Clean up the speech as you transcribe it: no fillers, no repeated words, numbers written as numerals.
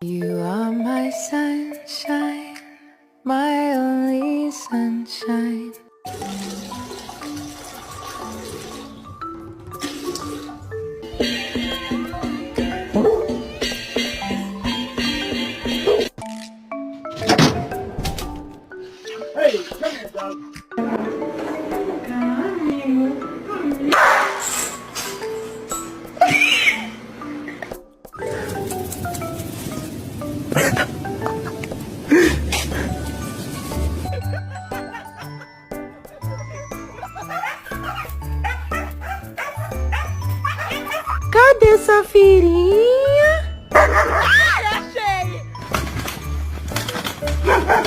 You are my sunshine, my only sunshine. Hey, come here, dog. Cadê Safiri?